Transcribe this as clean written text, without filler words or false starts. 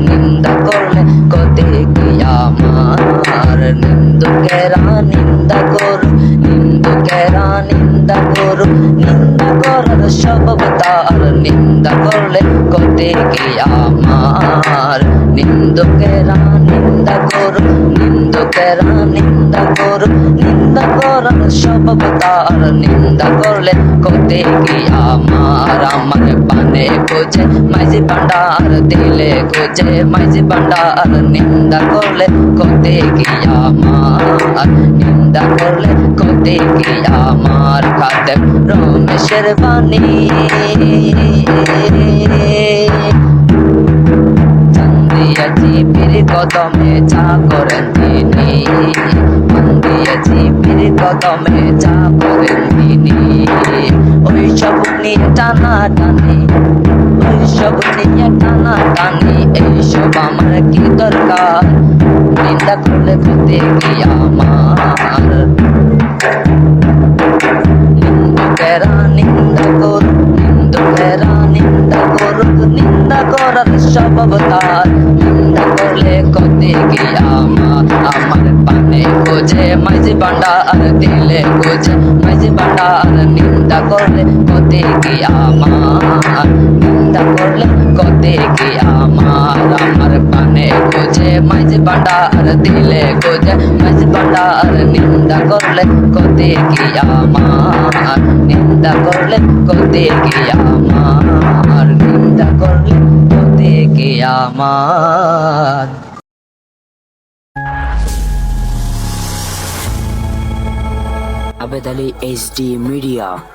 নিন্দা করলে কতে কি আমার নিন্দুকেরা নিন্দা করু নিন্দুকেরা নিন্দা করু নিন্দা করার স্বভাব তার নিন্দা করলে কতে কি আমার নিন্দুকেরা নিন্দা করু নিন্দুকেরা নিন্দা করু নিন্দা করার স্বভাব তার নিন্দা করলে কতে কি আমার পানে খোঁজে মাঝি ভান্ডার দিলে খোঁজে মাঝি ভান্ডার নিন্দা করলে কতে কি আমার নিন্দা করলে কতে কি আমার খাদেম রমেশের বাণী চান্দিয়াছি পীর কদমে যা করেন তিনি চান্দিয়াছি পীর কদমে যা করেন তিনি ওই সব নিয়ে টানা টানি ওই সব নিয়ে টানা টানি এইসব আমার কি দরকার নিন্দা করলে কতে কি আমার নিন্দুকেরা নিন্দা করু নিন্দুকেরা নিন্দা করু নিন্দা করার স্বভাব তার নিন্দা করলে কতে কি আমার পানে খোঁজে মাঝি ভান্ডার দিলে খোঁজে মাঝি ভান্ডার নিন্দা করলে কতে কি আমার নিন্দা করলে কতে কি আমার পানে খোঁজে মাঝি ভান্ডার দিলে খোঁজে মাঝি ভান্ডার নিন্দা করলে কতে কি আমার নিন্দা করলে কতে কি আমার নিন্দা করলে কতে কি আমার Abed Ali HD Media.